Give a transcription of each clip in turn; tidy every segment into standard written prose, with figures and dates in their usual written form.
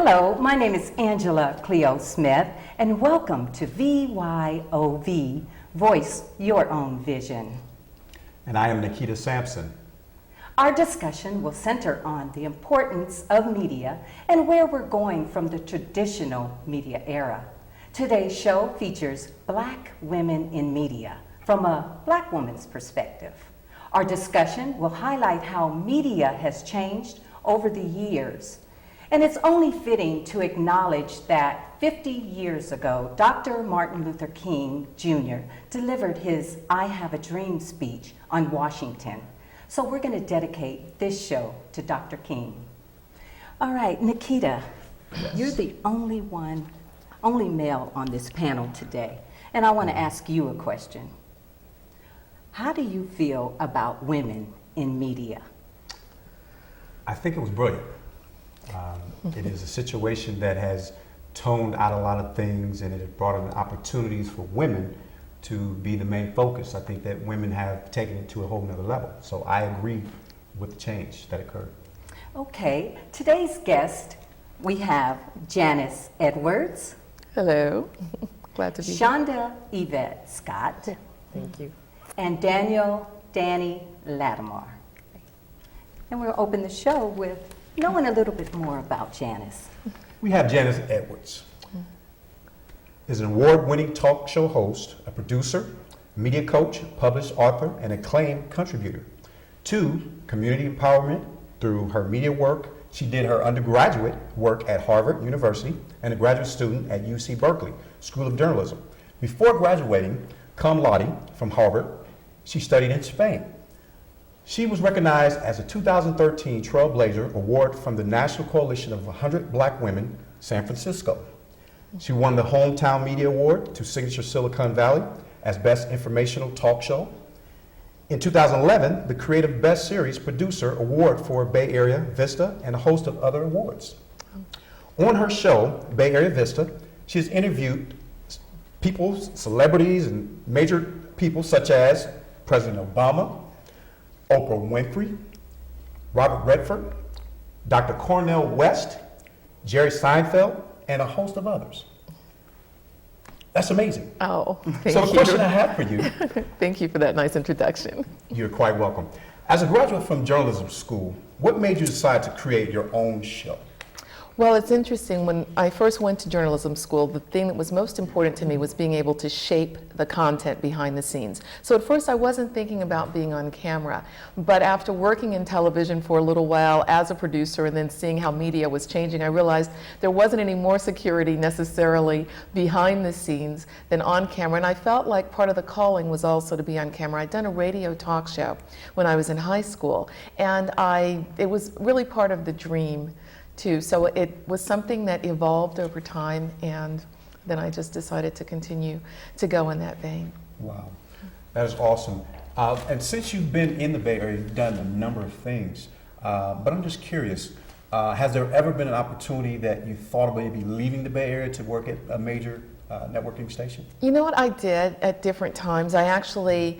Hello, my name is Angela Cleo Smith, and welcome to VYOV, Voice Your Own Vision. And I am Nikita Sampson. Our discussion will center on the importance of media and where we're going from the traditional media era. Today's show features Black women in media from a Black woman's perspective. Our discussion will highlight how media has changed over the years. And it's only fitting to acknowledge that 50 years ago, Dr. Martin Luther King Jr. delivered his I Have a Dream speech on Washington. So we're going to dedicate this show to Dr. King. All right, Nikita, You're the only male on this panel today. And I want to ask you a question. How do you feel about women in media? I think it was brilliant. It is a situation that has toned out a lot of things, and it has brought in opportunities for women to be the main focus. I think that women have taken it to a whole nother level. So I agree with the change that occurred. Okay, today's guest, we have Janice Edwards. Hello, glad to be here. Shonda Yvette Scott. Thank you. And Danny Lattimore. And we'll open the show with knowing a little bit more about Janice. We have Janice Edwards. Is an award-winning talk show host, a producer, media coach, published author, and acclaimed contributor to community empowerment through her media work. She did her undergraduate work at Harvard University and a graduate student at UC Berkeley School of Journalism. Before graduating cum laude from Harvard, she studied in Spain. She was recognized as a 2013 Trailblazer Award from the National Coalition of 100 Black Women, San Francisco. She won the Hometown Media Award to Signature Silicon Valley as Best Informational Talk Show. In 2011, the Creative Best Series Producer Award for Bay Area Vista and a host of other awards. On her show, Bay Area Vista, she has interviewed people, celebrities, and major people such as President Obama, Oprah Winfrey, Robert Redford, Dr. Cornel West, Jerry Seinfeld, and a host of others. That's amazing. Oh, thank you. So the question I have for you. Thank you for that nice introduction. You're quite welcome. As a graduate from journalism school, what made you decide to create your own show? Well, it's interesting. When I first went to journalism school, the thing that was most important to me was being able to shape the content behind the scenes. So at first I wasn't thinking about being on camera, but after working in television for a little while as a producer and then seeing how media was changing, I realized there wasn't any more security necessarily behind the scenes than on camera. And I felt like part of the calling was also to be on camera. I'd done a radio talk show when I was in high school, and it was really part of the dream too. So it was something that evolved over time, and then I just decided to continue to go in that vein. Wow, that is awesome. And since you've been in the Bay Area, you've done a number of things, but I'm just curious, has there ever been an opportunity that you thought of maybe leaving the Bay Area to work at a major networking station? You know what I did at different times? I actually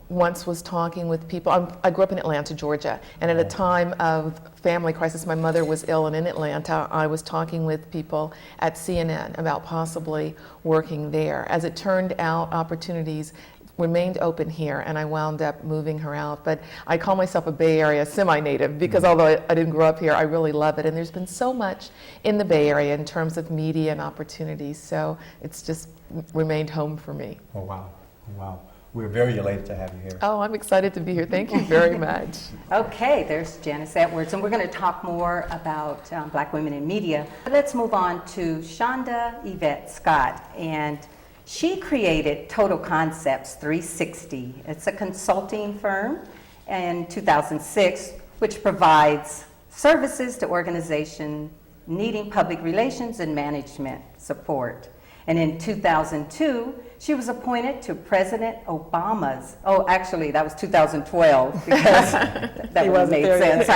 once was talking with people. I grew up in Atlanta, Georgia, and at a time of family crisis, my mother was ill, and in Atlanta, I was talking with people at CNN about possibly working there. As it turned out, opportunities remained open here, and I wound up moving her out. But I call myself a Bay Area semi-native because although I didn't grow up here, I really love it. And there's been so much in the Bay Area in terms of media and opportunities, so it's just remained home for me. Oh, wow. Oh, wow. We're very elated to have you here. Oh, I'm excited to be here. Thank you very much. Okay, there's Janice Edwards, and we're going to talk more about Black women in media. But let's move on to Shonda Yvette Scott, and she created Total Concepts 360. It's a consulting firm in 2006, which provides services to organizations needing public relations and management support. And in 2002, she was appointed to President Obama's, actually that was 2012 because that would have made sense.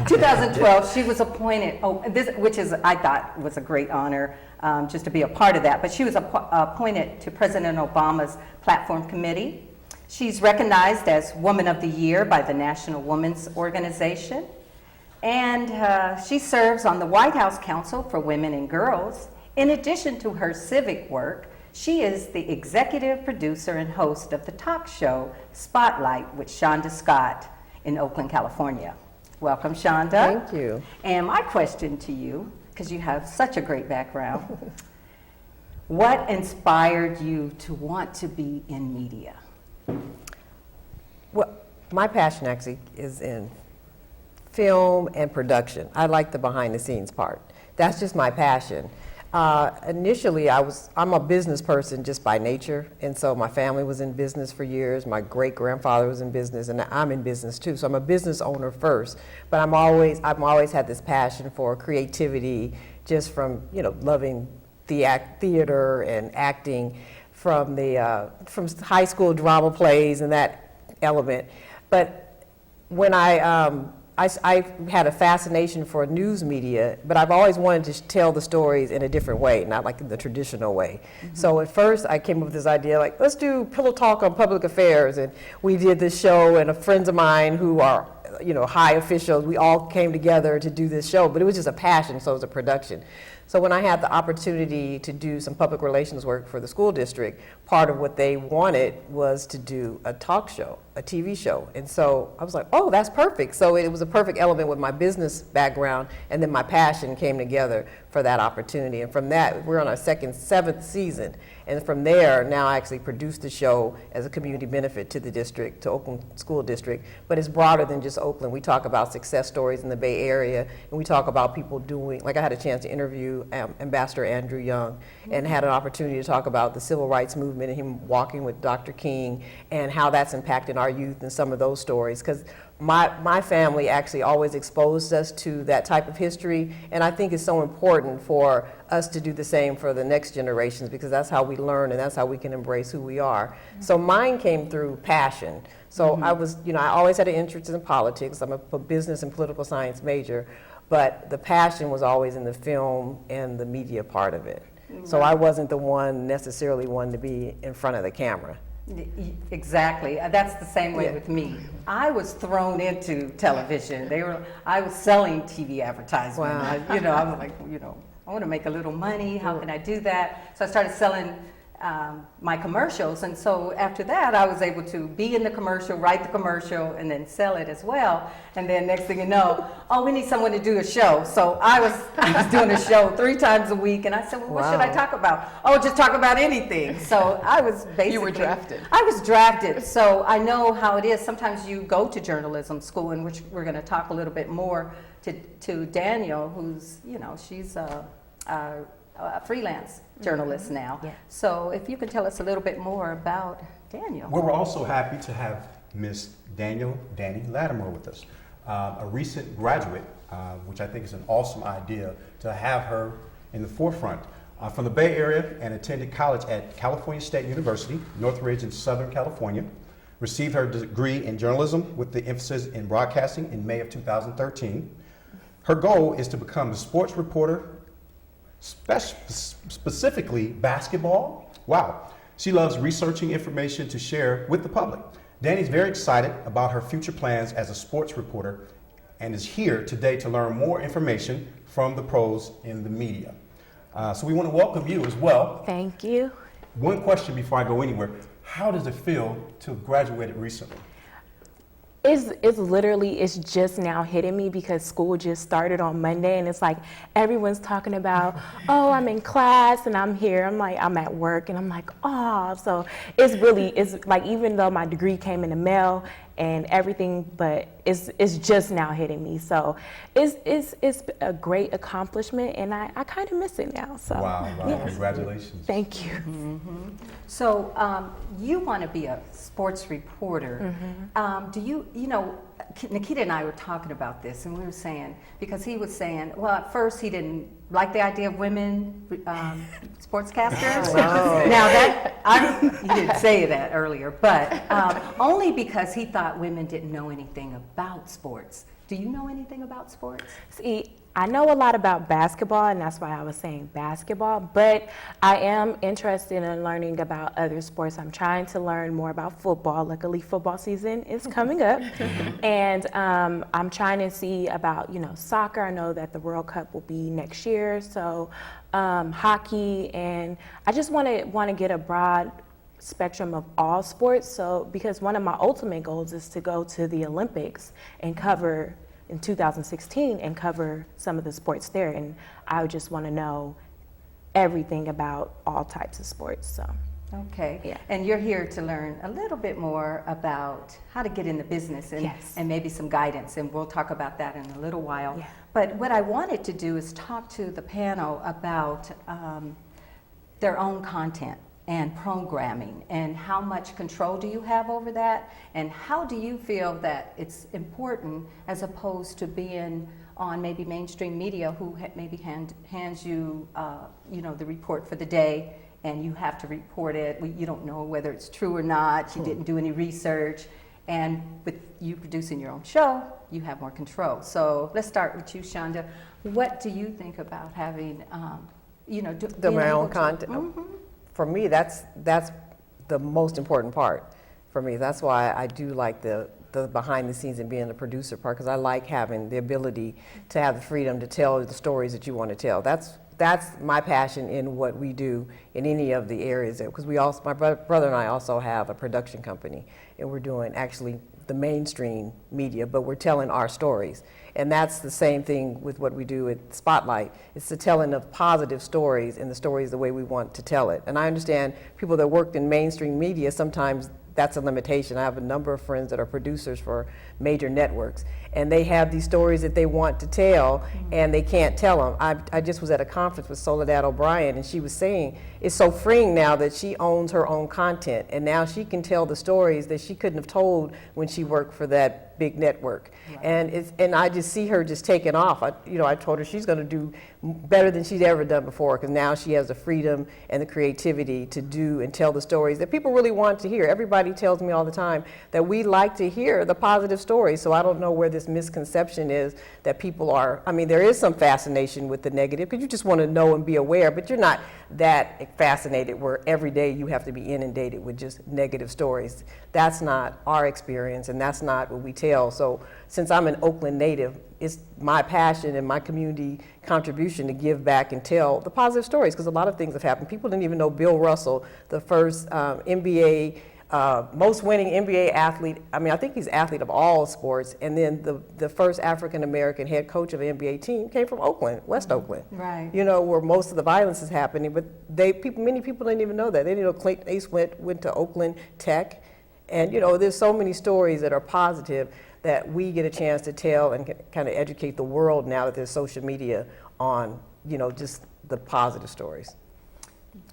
2012, she was appointed, which is, I thought was a great honor just to be a part of that, but she was appointed to President Obama's Platform Committee. She's recognized as Woman of the Year by the National Women's Organization. And she serves on the White House Council for Women and Girls. In addition to her civic work, she is the executive producer and host of the talk show Spotlight with Shonda Scott in Oakland, California. Welcome, Shonda. Thank you. And my question to you, because you have such a great background, what inspired you to want to be in media? Well, my passion actually is in film and production. I like the behind the scenes part. That's just my passion. Initially, I'm a business person just by nature, and so my family was in business for years. My great-grandfather was in business, and I'm in business too. So I'm a business owner first, but I've always had this passion for creativity, just from loving theater and acting, from high school drama plays and that element. But when I had a fascination for news media, but I've always wanted to tell the stories in a different way, not like in the traditional way. Mm-hmm. So at first I came up with this idea, like, let's do Pillow Talk on public affairs. And we did this show, and friends of mine who are high officials, we all came together to do this show, but it was just a passion, so it was a production. So when I had the opportunity to do some public relations work for the school district, part of what they wanted was to do a talk show, a TV show. And so I was like, oh, that's perfect. So it was a perfect element with my business background, and then my passion came together for that opportunity. And from that, we're on our seventh season. And from there, now I actually produce the show as a community benefit to the district, to Oakland School District. But it's broader than just Oakland. We talk about success stories in the Bay Area, and we talk about people doing, like I had a chance to interview Ambassador Andrew Young, and had an opportunity to talk about the civil rights movement and him walking with Dr. King, and how that's impacted our youth and some of those stories. Because my family actually always exposed us to that type of history, and I think it's so important for us to do the same for the next generations, because that's how we learn and that's how we can embrace who we are. Mm-hmm. So mine came through passion. So mm-hmm. I always had an interest in politics. I'm a business and political science major, but the passion was always in the film and the media part of it. Mm-hmm. So I wasn't the one necessarily to be in front of the camera. Exactly. That's the same way with me. I was thrown into television. I was selling TV advertisements. Wow. I was like, I want to make a little money. How can I do that? So I started selling my commercials, and so after that I was able to be in the commercial, write the commercial, and then sell it as well. And then next thing you know, we need someone to do a show. So I was doing a show 3 times a week, and I said, well, what should I talk about? Just talk about anything. So I was basically... You were drafted. I was drafted, so I know how it is. Sometimes you go to journalism school, in which we're going to talk a little bit more to Daniel, who's, she's a freelance journalist now. Yeah. So if you could tell us a little bit more about Daniel. Well, we're also happy to have Miss Danny Latimer with us, a recent graduate, which I think is an awesome idea to have her in the forefront. From the Bay Area, and attended college at California State University, Northridge in Southern California. Received her degree in journalism with the emphasis in broadcasting in May of 2013. Her goal is to become a sports reporter, specifically basketball. Wow. She loves researching information to share with the public. Danny's very excited about her future plans as a sports reporter, and is here today to learn more information from the pros in the media. So we want to welcome you as well. Thank you. One question before I go anywhere. How does it feel to have graduated recently? It's just now hitting me, because school just started on Monday, and it's like everyone's talking about, I'm in class and I'm here. I'm like, I'm at work, and I'm like, so it's like, even though my degree came in the mail and everything, but it's just now hitting me. So it's a great accomplishment, and I kind of miss it now. So wow, yes. Congratulations. Thank you. Mm-hmm. So you want to be a sports reporter. Mm-hmm. Do you Nikita and I were talking about this, and we were saying, because he was saying, well, at first he didn't like the idea of women sportscasters. Oh. Now he didn't say that earlier, but only because he thought women didn't know anything about sports. Do you know anything about sports? See, I know a lot about basketball, and that's why I was saying basketball, but I am interested in learning about other sports. I'm trying to learn more about football. Luckily, football season is coming up, and I'm trying to see about, soccer. I know that the World Cup will be next year, so hockey, and I just want to get a broad spectrum of all sports. So, because one of my ultimate goals is to go to the Olympics and cover in 2016 and cover some of the sports there, and I would just want to know everything about all types of sports. So Okay. Yeah. And you're here to learn a little bit more about how to get in the business and, Yes. and maybe some guidance, and we'll talk about that in a little while. Yeah. But what I wanted to do is talk to the panel about their own content and programming, and how much control do you have over that, and how do you feel that it's important as opposed to being on maybe mainstream media who maybe hands you, the report for the day, and you have to report it. You don't know whether it's true or not. You didn't do any research. And with you producing your own show, you have more control. So let's start with you, Shonda. What do you think about having, being My able own to- content. Mhm. For me, that's the most important part for me. That's why I do like the behind the scenes and being the producer part, because I like having the ability to have the freedom to tell the stories that you want to tell. That's my passion in what we do in any of the areas. Because my brother and I also have a production company, and we're doing actually the mainstream media, but we're telling our stories. And that's the same thing with what we do at Spotlight. It's the telling of positive stories, and the stories the way we want to tell it. And I understand people that worked in mainstream media, sometimes that's a limitation. I have a number of friends that are producers for major networks, and they have these stories that they want to tell, and they can't tell them. I just was at a conference with Soledad O'Brien, and she was saying it's so freeing now that she owns her own content, and now she can tell the stories that she couldn't have told when she worked for that big network. Right. And I just see her just taking off. I told her she's going to do better than she's ever done before, because now she has the freedom and the creativity to do and tell the stories that people really want to hear. Everybody tells me all the time that we like to hear the positive stories, so I don't know where this misconception is that people are. I mean, there is some fascination with the negative, because you just want to know and be aware, but you're not that fascinated where every day you have to be inundated with just negative stories. That's not our experience, and that's not what we tell. So since I'm an Oakland native, it's my passion and my community contribution to give back and tell the positive stories, because a lot of things have happened. People didn't even know Bill Russell, the first NBA, most winning NBA athlete. I mean, I think he's athlete of all sports. And then the first African-American head coach of an NBA team came from Oakland, West Oakland. Right. Where most of the violence is happening. But many people didn't even know that. They didn't know Clayton Ace went to Oakland Tech. And, there's so many stories that are positive that we get a chance to tell and kind of educate the world now that there's social media on, just the positive stories.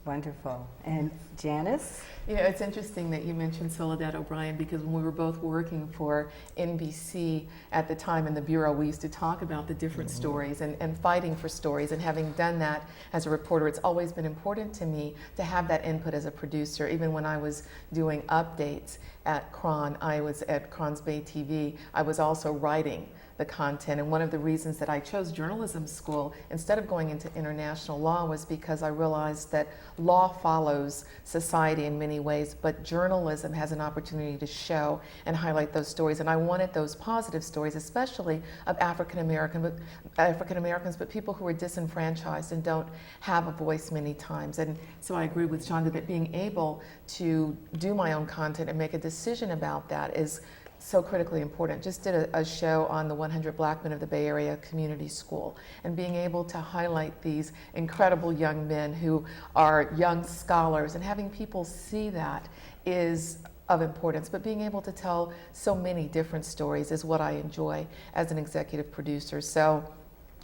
Wonderful. And Janice? It's interesting that you mentioned Soledad O'Brien, because when we were both working for NBC at the time in the Bureau, we used to talk about the different stories and fighting for stories. And having done that as a reporter, it's always been important to me to have that input as a producer. Even when I was doing updates at KRON, I was at KRON's Bay TV, I was also writing the content. And one of the reasons that I chose journalism school instead of going into international law was because I realized that law follows society in many ways, but journalism has an opportunity to show and highlight those stories. And I wanted those positive stories, especially of African Americans, but people who are disenfranchised and don't have a voice many times. And so I agree with Shonda that being able to do my own content and make a decision about that is so critically important. Just did a show on the 100 Black Men of the Bay Area Community School, and being able to highlight these incredible young men who are young scholars, and having people see that is of importance. But being able to tell so many different stories is what I enjoy as an executive producer. So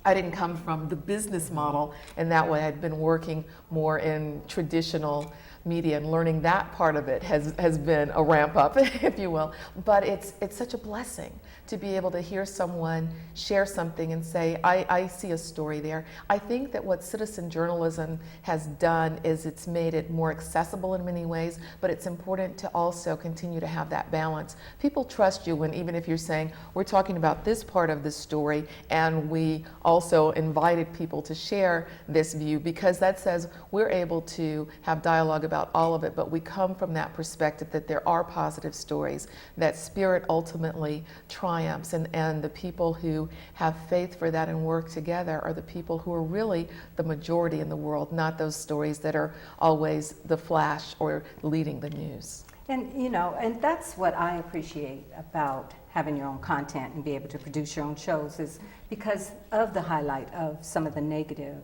I didn't come from the business model, and that way I'd been working more in traditional media, and learning that part of it has been a ramp up, if you will. But it's such a blessing to be able to hear someone share something and say, I see a story there. I think that what citizen journalism has done is it's made it more accessible in many ways, but it's important to also continue to have that balance. People trust you when, even if you're saying, we're talking about this part of the story, and we also invited people to share this view, because that says we're able to have dialogue about all of it, but we come from that perspective that there are positive stories, that spirit ultimately triumphs, and the people who have faith for that and work together are the people who are really the majority in the world, not those stories that are always the flash or leading the news. And you know, and that's what I appreciate about having your own content and be able to produce your own shows, is because of the highlight of some of the negative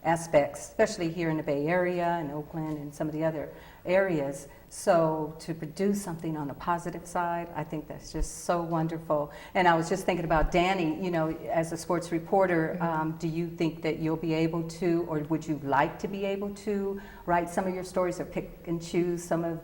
aspects, especially here in the Bay Area and Oakland and some of the other areas. So to produce something on the positive side, I think that's just so wonderful. And I was just thinking about Danny, you know, as a sports reporter, do you think that you'll be able to, or would you like to be able to write some of your stories or pick and choose some of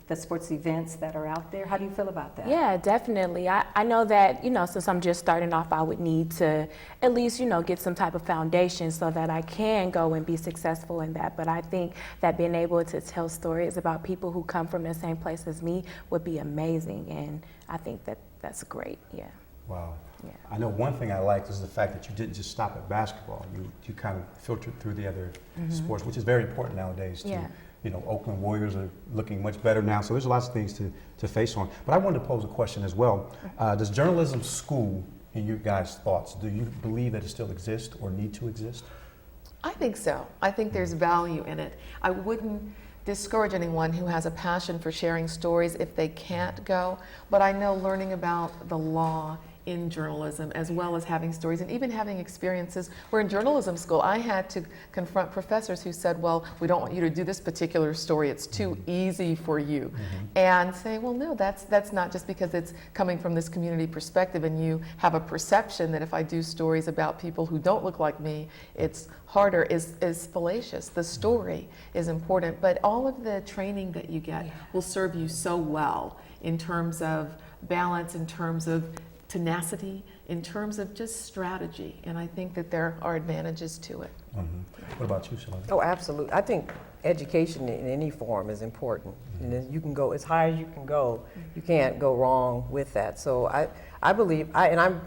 the sports events that are out there? How do you feel about that? Yeah, definitely. I know that, you know, since I'm just starting off, I would need to at least, you know, get some type of foundation so that I can go and be successful in that. But I think that being able to tell stories about people who come from the same place as me would be amazing. And I think that that's great. Yeah. Wow. Yeah. I know one thing I liked is the fact that you didn't just stop at basketball. You kind of filtered through the other sports, which is very important nowadays too. Yeah. You know, Oakland Warriors are looking much better now, so there's lots of things to face on. But I wanted to pose a question as well. Does journalism school, in your guys' thoughts, do you believe that it still exists or need to exist? I think so. I think there's value in it. I wouldn't discourage anyone who has a passion for sharing stories if they can't go, but I know learning about the law in journalism, as well as having stories and even having experiences where in journalism school I had to confront professors who said, well, we don't want you to do this particular story, it's too easy for you. And say, well, no, that's not just because it's coming from this community perspective and you have a perception that if I do stories about people who don't look like me, it's harder, is fallacious. The story is important, but all of the training that you get will serve you so well in terms of balance, in terms of tenacity, in terms of just strategy, and I think that there are advantages to it. What about you, Shalane? Oh, absolutely. I think education in any form is important. And then you can go as high as you can go. You can't go wrong with that. So I believe, and I'm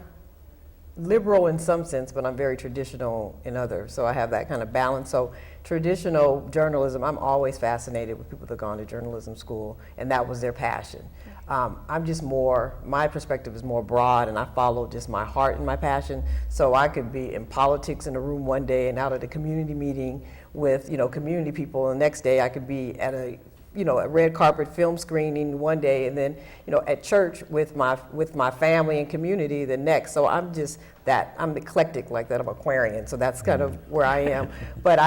liberal in some sense, but I'm very traditional in others. So I have that kind of balance. So traditional journalism, I'm always fascinated with people that have gone to journalism school, and that was their passion. I'm just more, my perspective is more broad, and I follow just my heart and my passion. So I could be in politics in a room one day and out at a community meeting with, you know, community people. And the next day I could be at a, you know, a red carpet film screening one day, and then, you know, at church with my family and community the next. So I'm just that, I'm eclectic like that. I'm Aquarian, so that's kind of where I am. But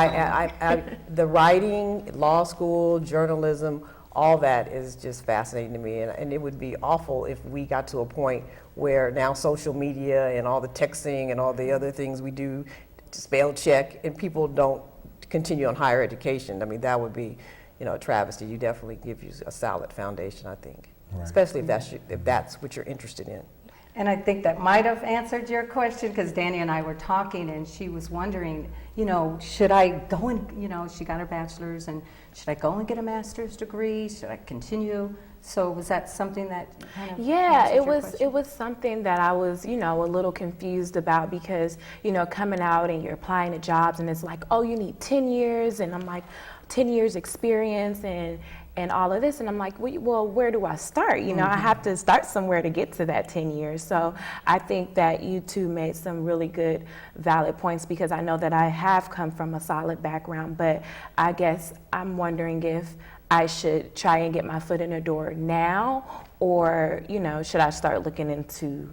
the writing, law school, journalism, all that is just fascinating to me, and it would be awful if we got to a point where now social media and all the texting and all the other things we do to spell check and people don't continue on higher education. I mean, that would be, you know, a travesty. You definitely give you a solid foundation, I think, especially if that's what you're interested in. And I think that might have answered your question, because Danny and I were talking and she was wondering, you know, should I go and, you know, she got her bachelor's, and should I go and get a master's degree? Should I continue? So was that something that kind of answered your question? It was something that I was, you know, a little confused about, because, you know, coming out and you're applying to jobs and it's like, oh, you need 10 years, and I'm like, 10 years experience and all of this, and I'm like, well, where do I start? You know, I have to start somewhere to get to that 10 years. So I think that you two made some really good, valid points, because I know that I have come from a solid background, but I guess I'm wondering if I should try and get my foot in the door now, or, you know, should I start looking into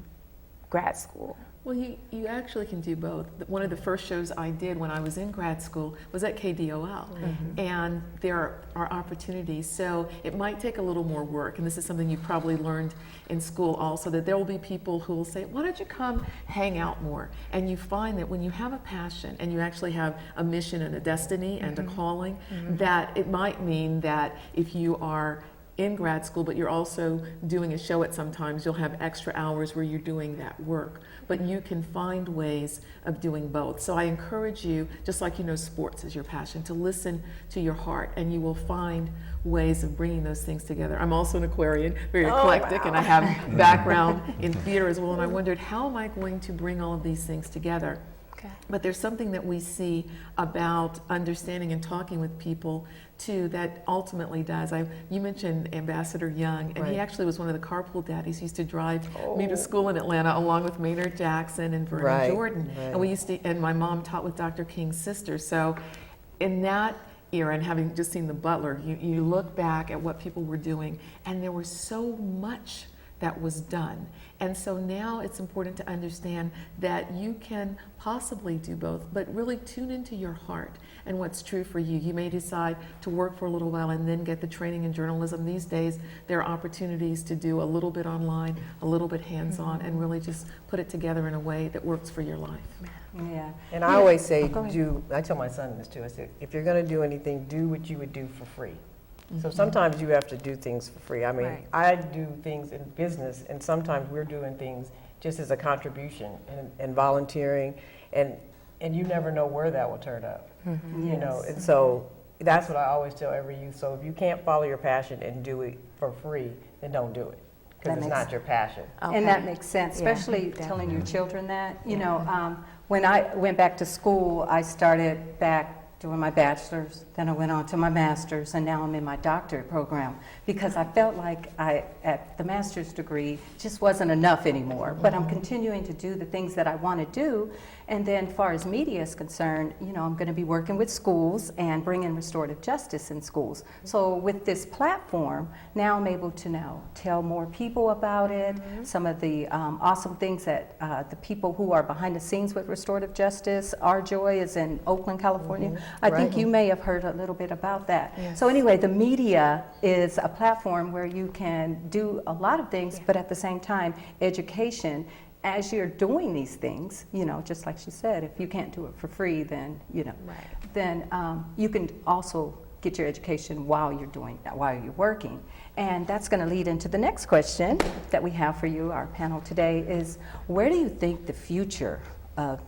grad school? Well, you actually can do both. One of the first shows I did when I was in grad school was at KDOL, and there are opportunities. So it might take a little more work, and this is something you probably learned in school also, that there will be people who will say, why don't you come hang out more? And you find that when you have a passion and you actually have a mission and a destiny and a calling, that it might mean that if you are in grad school, but you're also doing a show at some times, you'll have extra hours where you're doing that work. But you can find ways of doing both. So I encourage you, just like you know sports is your passion, to listen to your heart, and you will find ways of bringing those things together. I'm also an Aquarian, very eclectic, and I have background in theater as well, and I wondered, how am I going to bring all of these things together? Okay. But there's something that we see about understanding and talking with people too that ultimately does. You mentioned Ambassador Young, and he actually was one of the carpool daddies. He used to drive me to school in Atlanta along with Maynard Jackson and Vernon Jordan. And we used to, and my mom taught with Dr. King's sister. So in that era, and having just seen The Butler, you look back at what people were doing, and there was so much that was done. And so now it's important to understand that you can possibly do both, but really tune into your heart and what's true for you. You may decide to work for a little while and then get the training in journalism. These days, there are opportunities to do a little bit online, a little bit hands-on, and really just put it together in a way that works for your life. Yeah. And I always say, go ahead. I tell my son this too, I say, if you're gonna do anything, do what you would do for free. So sometimes you have to do things for free. I mean, I do things in business, and sometimes we're doing things just as a contribution and volunteering, and you never know where that will turn up. You know, and so that's what I always tell every youth. So if you can't follow your passion and do it for free, then don't do it, because it's not your passion. And that makes sense, especially telling your children that. You know, when I went back to school, I started back doing my bachelor's, then I went on to my master's, and now I'm in my doctorate program, because I felt like at the master's degree just wasn't enough anymore. But I'm continuing to do the things that I want to do. And then as far as media is concerned, you know, I'm going to be working with schools and bringing restorative justice in schools. So with this platform, now I'm able to now tell more people about it, some of the awesome things that the people who are behind the scenes with restorative justice. Our Joy is in Oakland, California. I think you may have heard a little bit about that. So anyway, the media is a platform where you can do a lot of things, but at the same time, education. As you're doing these things, you know, just like she said, if you can't do it for free, then, you know, then you can also get your education while you're doing that, while you're working. And that's going to lead into the next question that we have for you, our panel today, is where do you think the future of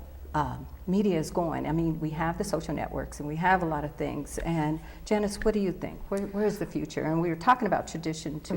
media is going? I mean, we have the social networks and we have a lot of things. And Janice, what do you think? Where's the future? And we were talking about tradition to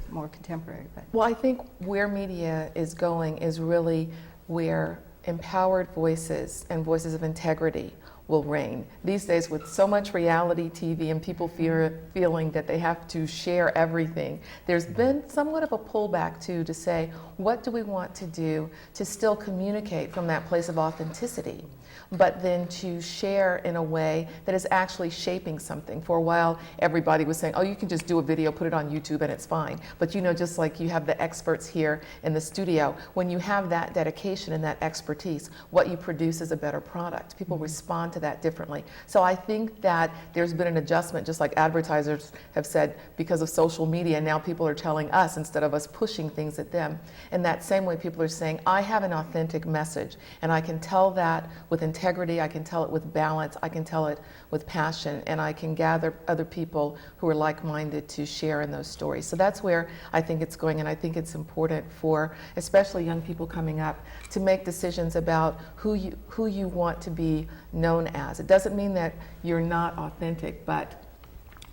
more contemporary. But. Well, I think where media is going is really where empowered voices and voices of integrity will reign. These days, with so much reality TV and people feeling that they have to share everything, there's been somewhat of a pullback too to say, what do we want to do to still communicate from that place of authenticity, but then to share in a way that is actually shaping something. For a while, everybody was saying, oh, you can just do a video, put it on YouTube, and it's fine. But you know, just like you have the experts here in the studio, when you have that dedication and that expertise, what you produce is a better product. People respond to that differently. So I think that there's been an adjustment, just like advertisers have said, because of social media, now people are telling us instead of us pushing things at them. In that same way, people are saying, I have an authentic message, and I can tell that with integrity, I can tell it with balance, I can tell it with passion, and I can gather other people who are like-minded to share in those stories. So that's where I think it's going, and I think it's important for especially young people coming up to make decisions about who you want to be known as. It doesn't mean that you're not authentic, but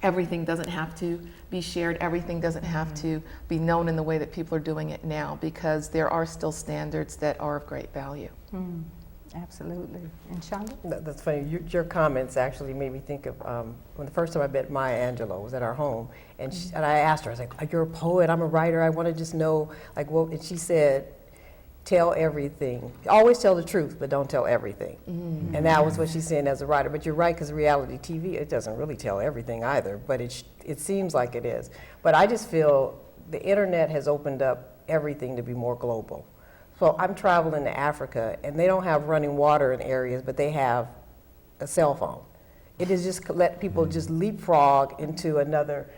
everything doesn't have to be shared. Everything doesn't have to be known in the way that people are doing it now, because there are still standards that are of great value. Absolutely. And Shonda? That's funny. Your comments actually made me think of when the first time I met Maya Angelou was at our home, and and I asked her, I was like, "You're a poet. I'm a writer. I want to just know, like, what?" And she said, "Tell everything. Always tell the truth, but don't tell everything." And that was what she's saying as a writer. But you're right, because reality TV, it doesn't really tell everything either. But it seems like it is. But I just feel the internet has opened up everything to be more global. So I'm traveling to Africa, and they don't have running water in areas, but they have a cell phone. It is just let people just leapfrog into another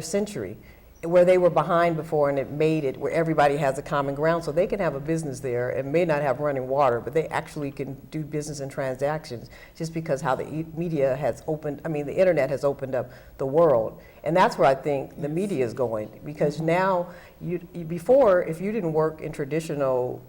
century where they were behind before, and it made it where everybody has a common ground, so they can have a business there and may not have running water, but they actually can do business and transactions just because how the media has opened, I mean, the internet has opened up the world. And that's where I think the media is going, because now, before, if you didn't work in traditional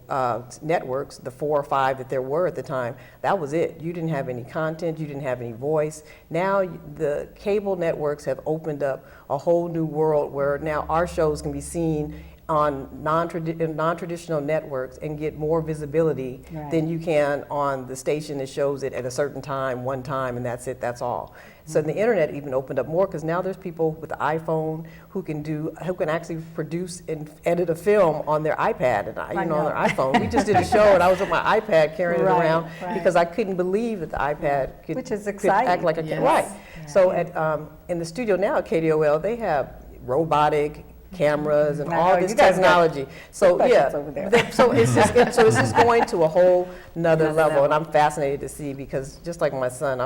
networks, the 4 or 5 that there were at the time, that was it. You didn't have any content, you didn't have any voice. Now the cable networks have opened up a whole new world where now our shows can be seen on non-traditional networks and get more visibility than you can on the station that shows it at a certain time, one time, and that's it, that's all. So the internet even opened up more, because now there's people with the iPhone who can actually produce and edit a film on their iPad and on their iPhone. We just did a show and I was with my iPad carrying it around because I couldn't believe that the iPad could, Which is could exciting. act like a camera. Right. So at in the studio now at KDOL, they have robotic cameras and all this technology. So yeah, so it's just going to a whole nother level, and I'm fascinated to see, because just like my son,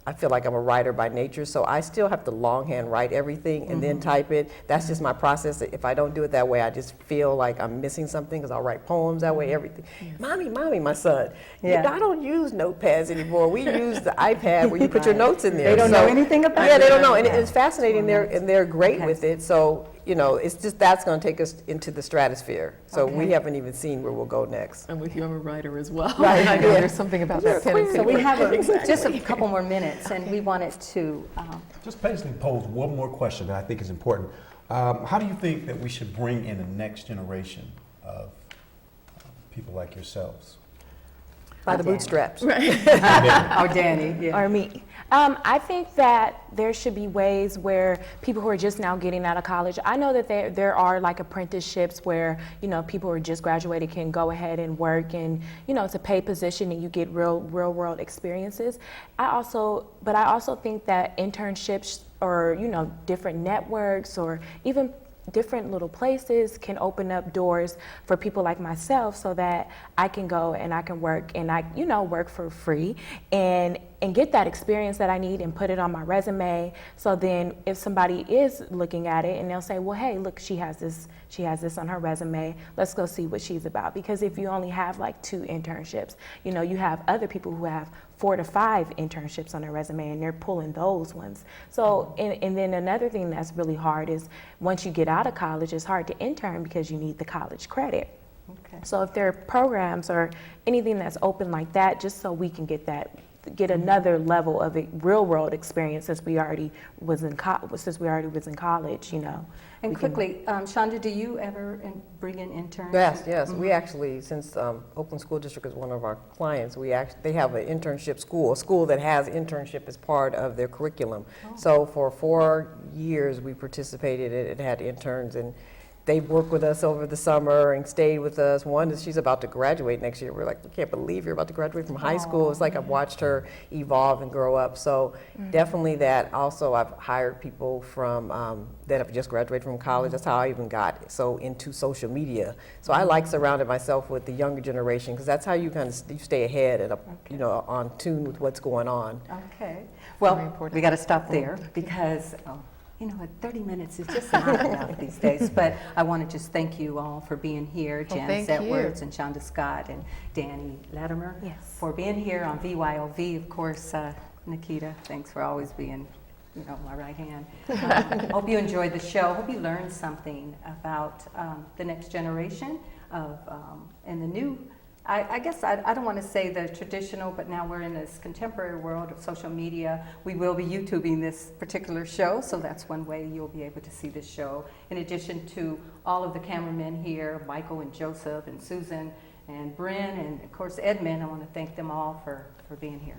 I feel like I'm a writer by nature, so I still have to longhand write everything and then type it. That's just my process. If I don't do it that way, I just feel like I'm missing something, because I'll write poems that way, everything. Mommy, my son, I don't use notepads anymore. We use the iPad where you put your notes in there. They don't know anything about it. Yeah, they don't know, and it's fascinating, and they're great with it. So, it's just, that's going to take us into the stratosphere. So we haven't even seen where we'll go next. I'm with you, I'm a writer as well. Right. And I know there's something about that pen and So we paper. have just a couple more minutes, and we wanted to, Just basically pose one more question that I think is important. How do you think that we should bring in the next generation of people like yourselves? By the bootstraps. or Danny. Or me. I think that there should be ways where people who are just now getting out of college, I know that there are like apprenticeships where, people who are just graduated can go ahead and work, and, it's a paid position and you get real world experiences. But I also think that internships or, different networks or even different little places can open up doors for people like myself, so that I can go and I can work, and I, work for free and get that experience that I need and put it on my resume. So then if somebody is looking at it and they'll say, well, hey, look, she has this on her resume, let's go see what she's about. Because if you only have like 2 internships, you have other people who have 4 to 5 internships on their resume, and they're pulling those ones. So, and then another thing that's really hard is once you get out of college, it's hard to intern because you need the college credit. Okay. So if there are programs or anything that's open like that, just so we can get another level of real world experience, since we already was in college, And quickly, Shonda, do you ever bring in interns? Yes. We actually, since Oakland School District is one of our clients, they have an internship school, a school that has internship as part of their curriculum. So for 4 years, we participated in it. It had interns, and they worked with us over the summer and stayed with us. One is she's about to graduate next year. We're like, we can't believe you're about to graduate from high school. It's like I've watched her evolve and grow up. So definitely that. Also, I've hired people from that have just graduated from college. That's how I even got so into social media. So I like surrounding myself with the younger generation, because that's how you kind of you stay ahead and on tune with what's going on. Okay. Well, we got to stop there because 30 minutes is just not enough these days. But I want to just thank you all for being here, Janice Edwards and Shonda Scott and Danny Latimer, for being here on VYOV. Of course, Nikita, thanks for always being, my right hand. Hope you enjoyed the show. Hope you learned something about the next generation of and the new. I guess I don't want to say the traditional, but now we're in this contemporary world of social media. We will be YouTubing this particular show, so that's one way you'll be able to see this show. In addition to all of the cameramen here, Michael and Joseph and Susan and Bryn and, of course, Edmund, I want to thank them all for being here.